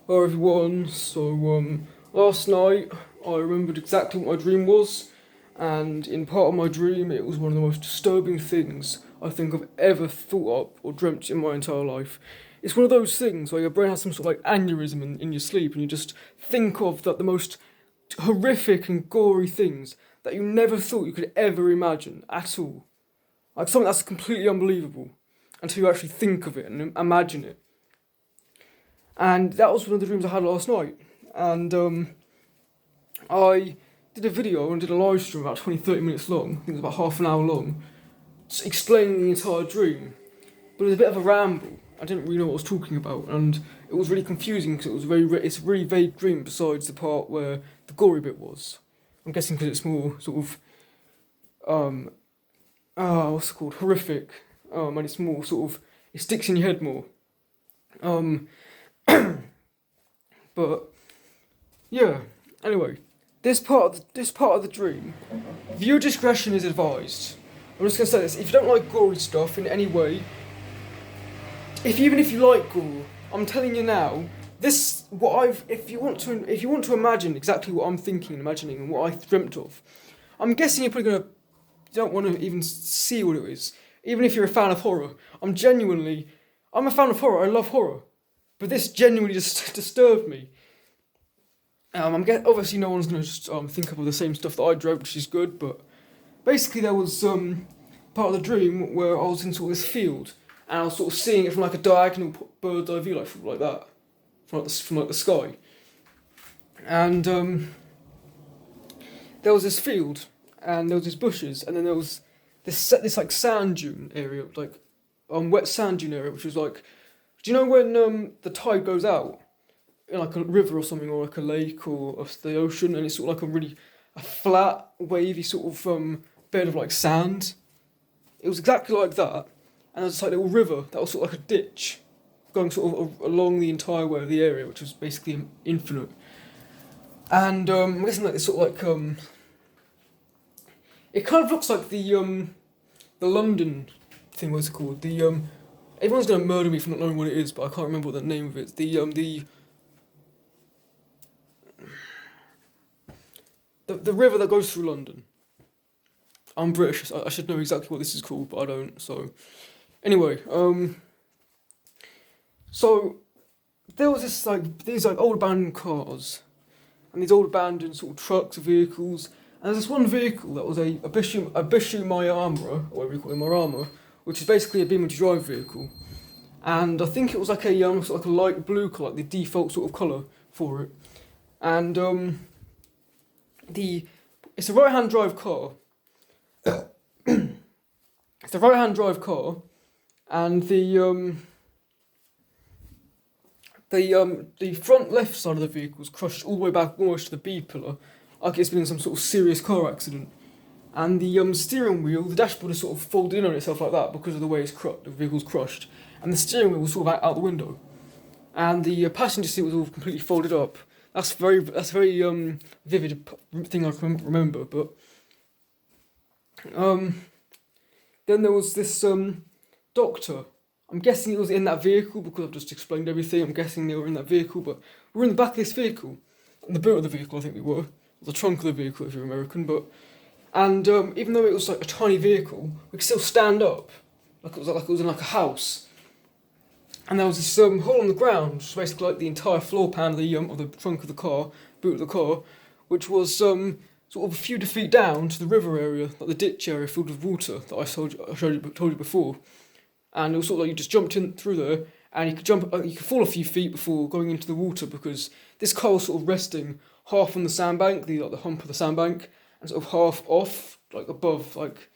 Hello everyone. Last night I remembered exactly what my dream was, and in part of my dream it was one of the most disturbing things I think I've ever thought up or dreamt in my entire life. It's one of those things where your brain has some sort of like aneurysm in your sleep, and you just think of the most horrific and gory things that you never thought you could ever imagine at all. Like something that's completely unbelievable until you actually think of it and imagine it. And that was one of the dreams I had last night. And I did a video and did a live stream about 20-30 minutes long. I think it was about half an hour long, explaining the entire dream. But it was a bit of a ramble. I didn't really know what I was talking about, and it was really confusing because it's a really vague dream. Besides the part where the gory bit was, I'm guessing because it's more sort of what's it called, horrific, and it's more sort of, it sticks in your head more. Um, but yeah. Anyway, this part of the dream, viewer discretion is advised. I'm just gonna say this: if you don't like gory stuff in any way, even if you like gore, I'm telling you now. If you want to imagine exactly what I'm thinking and imagining and what I dreamt of, I'm guessing you're probably gonna don't want to even see what it is. Even if you're a fan of horror, I'm a fan of horror. I love horror, but this genuinely just disturbed me. Obviously no one's gonna just think of the same stuff that I dreamt, which is good. But basically, there was part of the dream where I was in sort of this field, and I was sort of seeing it from like a diagonal bird's eye view, like that, from like the sky. And there was this field, and there was these bushes, and then there was this like sand dune area, like wet sand dune area, which was like, do you know when the tide goes out in like a river or something, or like a lake or the ocean, and it's sort of like a flat, wavy sort of bed of like sand. It was exactly like that, and there was this like little river that was sort of like a ditch, going sort of along the entire way of the area, which was basically infinite. And I'm guessing like this sort of like it kind of looks like the London thing. What's it called? Everyone's gonna murder me for not knowing what it is, but I can't remember what the name of it is. The river that goes through London. I'm British. I should know exactly what this is called, but I don't. So, anyway, so there was these like old abandoned cars, and these old abandoned sort of trucks, vehicles, and there's this one vehicle that was a Bishu Marama, or whatever you call it, Marama, which is basically a beam to drive vehicle, and I think it was like a sort of like a light blue colour, like the default sort of colour for it, and it's a right hand drive car. It's a right hand drive car, and the front left side of the vehicle is crushed all the way back almost to the B pillar, like it's been in some sort of serious car accident. And the steering wheel, the dashboard is sort of folded in on itself like that because of the way the vehicle's crushed, and the steering wheel was sort of out the window, and the passenger seat was all completely folded up. That's very vivid thing I can remember. But then there was this doctor. I'm guessing it was in that vehicle because I've just explained everything. I'm guessing they were in that vehicle, but we were in the back of this vehicle, in the boot of the vehicle, I think we were, or the trunk of the vehicle if you're American. And even though it was like a tiny vehicle, we could still stand up, like it was in like a house. And there was this hole in the ground, which was basically like the entire floor pan of the trunk of the car, boot of the car, which was sort of a few feet down to the river area, like the ditch area filled with water that I told you before. And it was sort of like you just jumped in through there, and you could fall a few feet before going into the water because this car was sort of resting half on the sandbank, the hump of the sandbank, and sort of half off, like above, like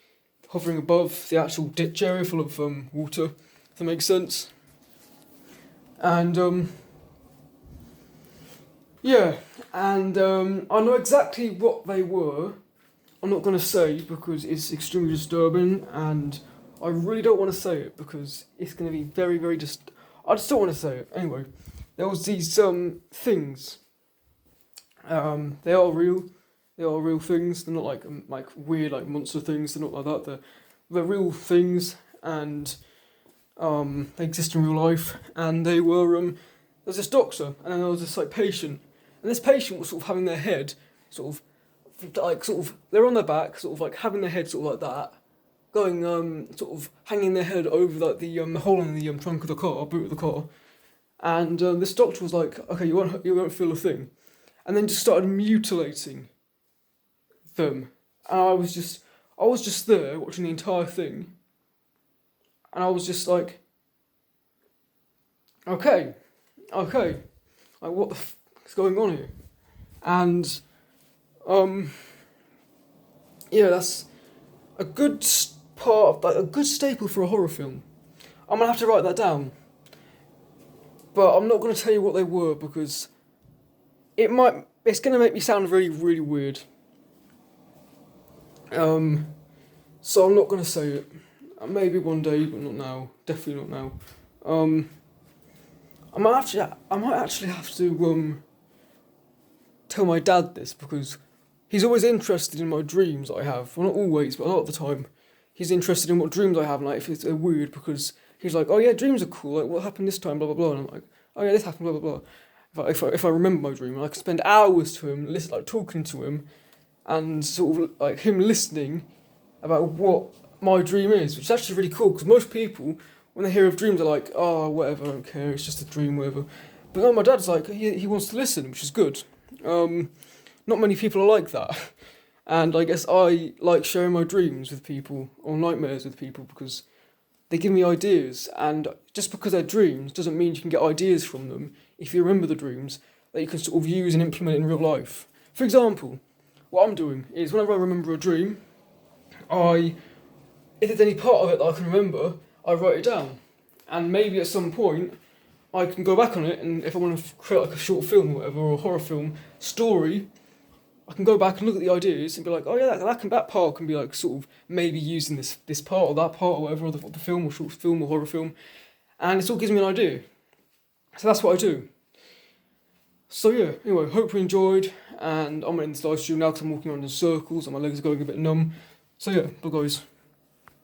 hovering above the actual ditch area full of water. If that makes sense. And yeah, and I know exactly what they were. I'm not going to say because it's extremely disturbing, and I really don't want to say it because it's going to be very, very I just don't want to say it. Anyway, there was these things. They are real. They are real things. They're not like weird like monster things. They're not like that. They're real things, and they exist in real life. And they were there's this doctor, and then there was this like patient, and this patient was sort of having their head they're on their back, sort of like having their head sort of like that, going sort of hanging their head over like the hole in the trunk of the car, boot of the car, and this doctor was like, okay, you won't feel a thing, and then just started mutilating them, and I was just there watching the entire thing, and I was just like, okay, like what the f is going on here, and yeah, that's a good part, like a good staple for a horror film. I'm gonna have to write that down, but I'm not gonna tell you what they were because it's gonna make me sound really, really weird. So I'm not gonna say it. Maybe one day, but not now. Definitely not now. I might actually have to tell my dad this because he's always interested in my dreams I have. Well, not always, but a lot of the time, he's interested in what dreams I have, and like if they're weird because he's like, oh yeah, dreams are cool. Like what happened this time, blah blah blah. And I'm like, oh yeah, this happened, blah blah blah. If I remember my dream, I could spend hours to him, like talking to him, and sort of like him listening about what my dream is, which is actually really cool because most people, when they hear of dreams, are like, oh whatever, I don't care, it's just a dream, whatever. But no, my dad's like, he wants to listen, which is good. Not many people are like that. And I guess I like sharing my dreams with people, or nightmares with people, because they give me ideas, and just because they're dreams doesn't mean you can get ideas from them if you remember the dreams that you can sort of use and implement in real life. For example, what I'm doing is whenever I remember a dream, if there's any part of it that I can remember, I write it down. And maybe at some point, I can go back on it, and if I want to create like a short film or whatever, or a horror film story, I can go back and look at the ideas and be like, oh yeah, that part can be like sort of maybe used in this part or that part or whatever of the film or short film or horror film, and it all gives me an idea. So that's what I do. So yeah, anyway, hope you enjoyed, and I'm in this live stream now because I'm walking around in circles and my legs are going a bit numb. So yeah, bye guys.